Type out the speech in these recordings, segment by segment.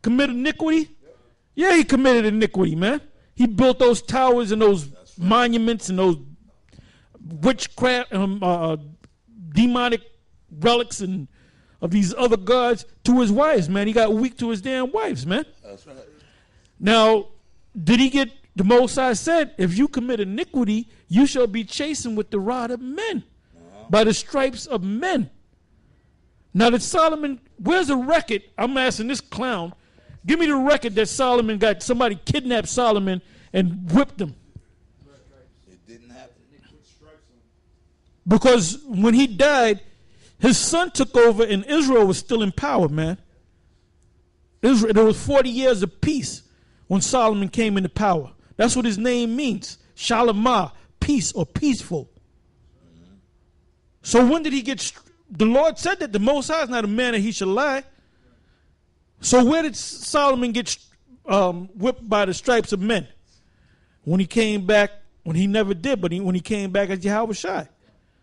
commit iniquity? Yeah, he committed iniquity, man. He built those towers and those monuments and those witchcraft, demonic relics and of these other gods to his wives, man. He got weak to his damn wives, man. That's right. Now, did he get, the Most High said, if you commit iniquity, you shall be chastened with the rod of men, by the stripes of men. Now, did Solomon, where's the record? I'm asking this clown, give me the record that Solomon got, somebody kidnapped Solomon and whipped him. It didn't happen. Because when he died, his son took over and Israel was still in power, man. Israel, there was 40 years of peace when Solomon came into power. That's what his name means. Shalamah, peace or peaceful. So when did he get, the Lord said that the Most High is not a man that he should lie. So where did Solomon get whipped by the stripes of men? When he came back, when he never did, but when he came back as Yahweh Shai.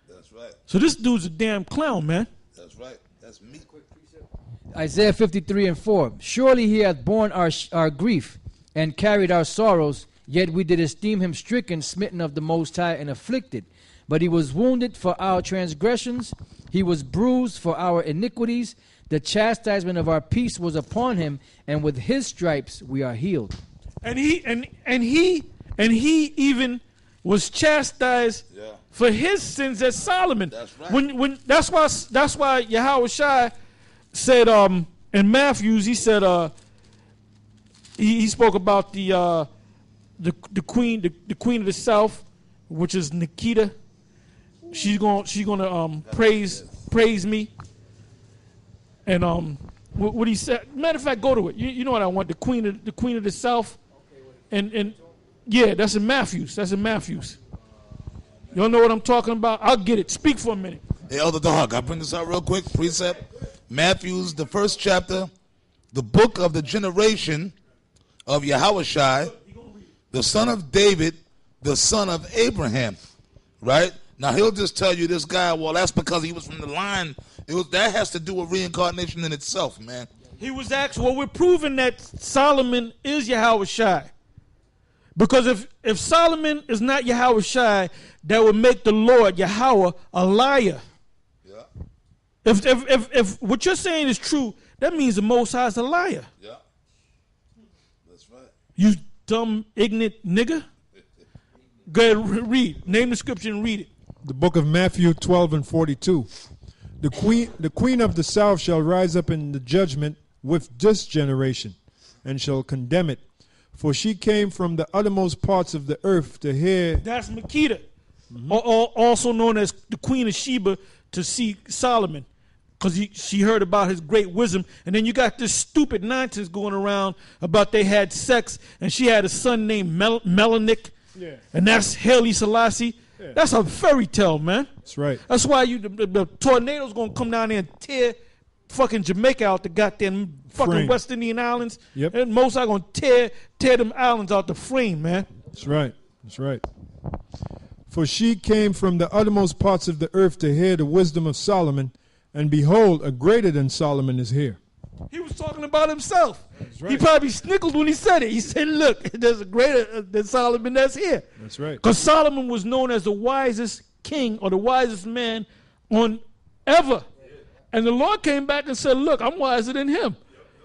That's right. So this dude's a damn clown, man. That's right. That's me. Isaiah 53:4. Surely he hath borne our grief and carried our sorrows, yet we did esteem him stricken, smitten of the Most High, and afflicted. But he was wounded for our transgressions, he was bruised for our iniquities. The chastisement of our peace was upon him, and with his stripes we are healed. And he even was chastised for his sins as Solomon. That's right. That's why Yahweh Shai said in Matthews, he said he spoke about the queen of the south, which is Nikita. She's gonna praise me. And what he said, matter of fact, go to it. You know what I want, the queen of the south. And yeah, that's in Matthews. Y'all know what I'm talking about? I'll get it. Speak for a minute. Hey, Elder Dog, I'll bring this out real quick. Precept. Matthews, the first chapter, the book of the generation of Yahushai, the son of David, the son of Abraham. Right? Now, he'll just tell you this guy, well, that's because he was from the line. That has to do with reincarnation in itself, man. He was actually, well, we're proving that Solomon is Yahweh Shai. Because if Solomon is not Yahweh Shai, that would make the Lord, Yahweh, a liar. Yeah. If what you're saying is true, that means the Most High is a liar. Yeah. That's right. You dumb, ignorant nigga. Go ahead, read. Name the scripture and read it. The book of Matthew 12:42. The queen of the south shall rise up in the judgment with this generation, and shall condemn it. For she came from the uttermost parts of the earth to hear. That's Makeda, also known as the Queen of Sheba, to see Solomon, because she heard about his great wisdom. And then you got this stupid nonsense going around about they had sex, and she had a son named Melanik, and that's Haile Selassie. Yeah. That's a fairy tale, man. That's right. That's why the tornado's going to come down there and tear fucking Jamaica out the goddamn fucking frame. West Indian islands. Yep. And most are going to tear them islands out the frame, man. That's right. That's right. For she came from the uttermost parts of the earth to hear the wisdom of Solomon, and behold, a greater than Solomon is here. He was talking about himself. That's right. He probably snickled when he said it. He said, look, there's a greater than Solomon that's here. That's right. Because Solomon was known as the wisest king or the wisest man on ever. And the Lord came back and said, look, I'm wiser than him.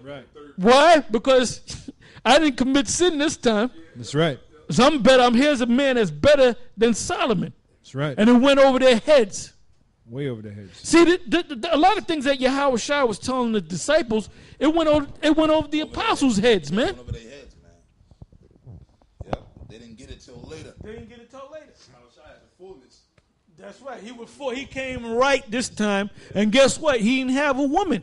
Right. Why? Because I didn't commit sin this time. That's right. So I'm better. I'm here as a man that's better than Solomon. That's right. And it went over their heads. Way over their heads. See, a lot of things that Yahweh Shai was telling the disciples, it went over the apostles' heads, man. It went over their heads, man. Yep. They didn't get it till later. That's right. He came right this time, and guess what? He didn't have a woman.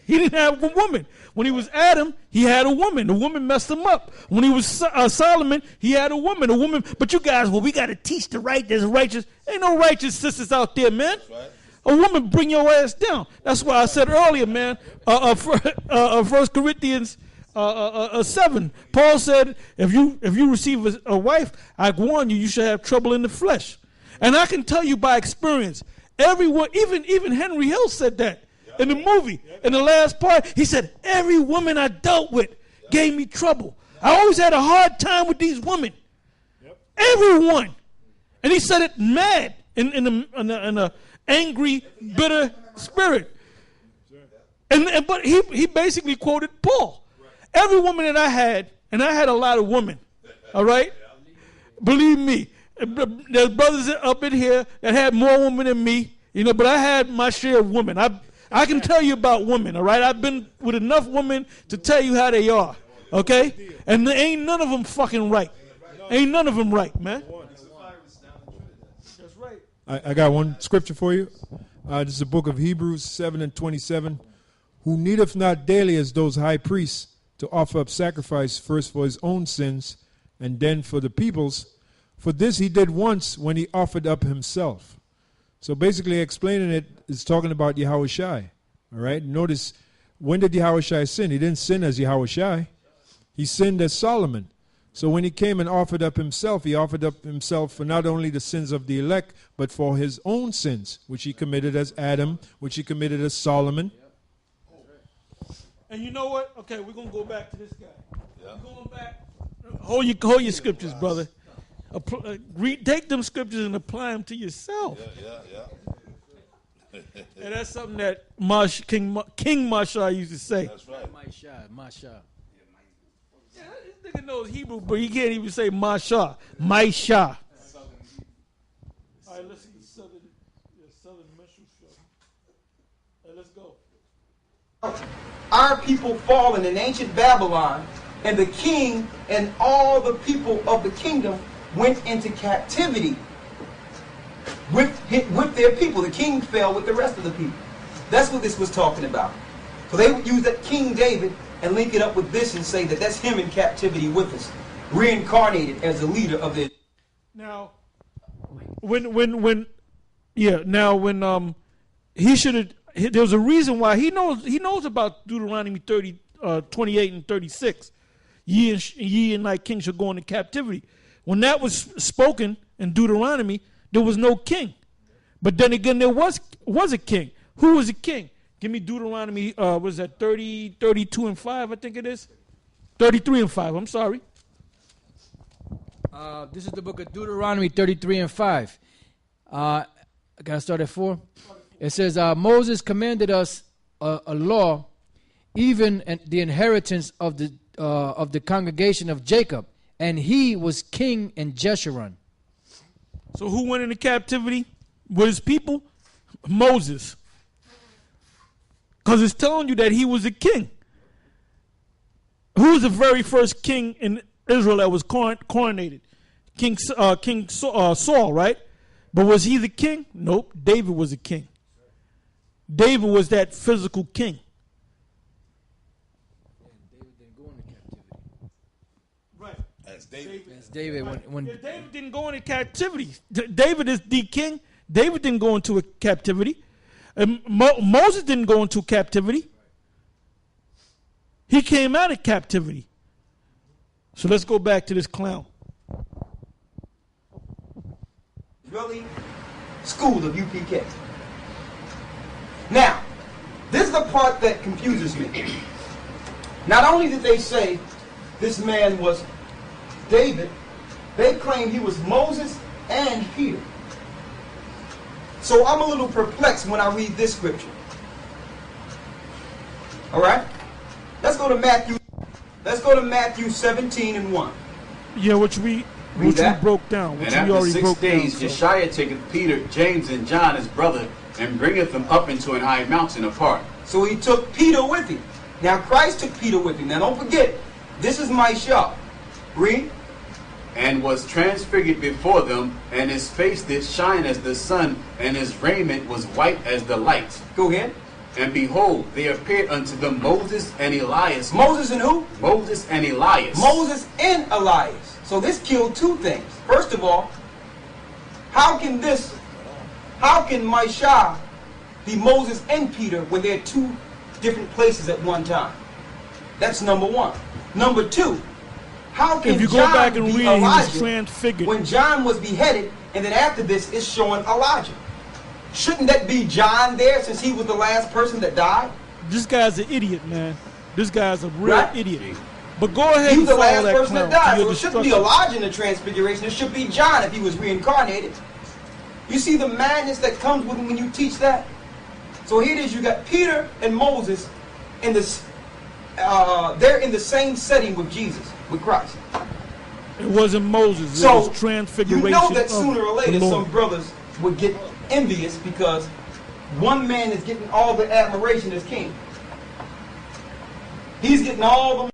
He didn't have a woman. When he was Adam, he had a woman. The woman messed him up. When he was Solomon, he had a woman. But you guys, well, we got to teach the right. There's righteous. Ain't no righteous sisters out there, man. Right. A woman bring your ass down. That's why I said earlier, man. 1 Corinthians 7. Paul said, if you receive a wife, I warn you, you should have trouble in the flesh. And I can tell you by experience, everyone, even Henry Hill said that. in the movie. In the last part, he said, every woman I dealt with gave me trouble. I always had a hard time with these women. Everyone. And he said it mad in a angry, bitter spirit. But he basically quoted Paul. Every woman that I had, and I had a lot of women, all right? Believe me, there's brothers up in here that had more women than me, you know, but I had my share of women. I can tell you about women, all right? I've been with enough women to tell you how they are, okay? And there ain't none of them fucking right. Ain't none of them right, man. That's right. I got one scripture for you. This is the book of Hebrews 7:27. Who needeth not daily as those high priests to offer up sacrifice first for his own sins and then for the people's. For this he did once when he offered up himself. So basically explaining it is talking about Yahushai. All right? Notice, when did Yahushai sin? He didn't sin as Yahushai. He sinned as Solomon. So when he came and offered up himself, he offered up himself for not only the sins of the elect, but for his own sins, which he committed as Adam, which he committed as Solomon. And you know what? Okay, we're going to go back to this guy. Yeah. We're going back. Hold your scriptures, brother. Take them scriptures and apply them to yourself. Yeah. And that's something that King Mashah used to say. That's right. Mashah. Yeah, this nigga knows Hebrew, but he can't even say Mashah. Mashah. All right, let's see the Southern Minstrel Show. Hey, let's go. Our people fallen in ancient Babylon, and the king and all the people of the kingdom went into captivity with their people. The king fell with the rest of the people. That's what this was talking about. So they would use that King David and link it up with this and say that that's him in captivity with us, reincarnated as the leader of the. Now, when he should have. There's a reason why he knows about Deuteronomy 28 and 36. Ye and thy king shall go into captivity. When that was spoken in Deuteronomy, there was no king. But then again, there was a king. Who was a king? Give me Deuteronomy, what is that, 32 and 5, I think it is? 33 and 5, I'm sorry. This is the book of Deuteronomy 33 and 5. I got to start at 4. It says, Moses commanded us a law, even the inheritance of the congregation of Jacob, and he was king in Jeshurun. So who went into captivity with his people? Moses. Because it's telling you that he was a king. Who was the very first king in Israel that was coronated? King Saul, right? But was he the king? Nope. David was a king. David was that physical king. David didn't go into captivity. Right. That's David. That's David. Right. When David didn't go into captivity. David is the king. David didn't go into a captivity. Moses didn't go into captivity. He came out of captivity. So let's go back to this clown. Really, school of UPK. Now, this is the part that confuses me. Not only did they say this man was David, they claim he was Moses and Peter. So I'm a little perplexed when I read this scripture. All right? Let's go to Matthew. Let's go to Matthew 17 and 1. Yeah, which we broke down. Which and we after already 6 broke days, down, Josiah taketh Peter, James, and John his brother, and bringeth them up into an high mountain apart. So he took Peter with him. Now Christ took Peter with him. Now don't forget, this is my shop. Read. And was transfigured before them, and his face did shine as the sun, and his raiment was white as the light. Go ahead. And behold, there appeared unto them Moses and Elias. Moses and who? Moses and Elias. Moses and Elias. So this killed two things. First of all, how can Mishah be Moses and Peter when they're two different places at one time? That's number one. Number two, how can if you go John back and be read, Elijah he was transfigured. when John was beheaded, and then after this is showing Elijah? Shouldn't that be John there since he was the last person that died? This guy's an idiot, man. This guy's a real Right? idiot. But go ahead He and was the follow last that person clown that died. to your So it shouldn't be destruction. Elijah in the transfiguration. It should be John if he was reincarnated. You see the madness that comes with him when you teach that? So here it is, you got Peter and Moses in this, they're in the same setting with Jesus, with Christ. It wasn't Moses. It So was transfiguration. you know that of sooner or later the Lord. some brothers would get envious because one man is getting all the admiration as king. He's getting all the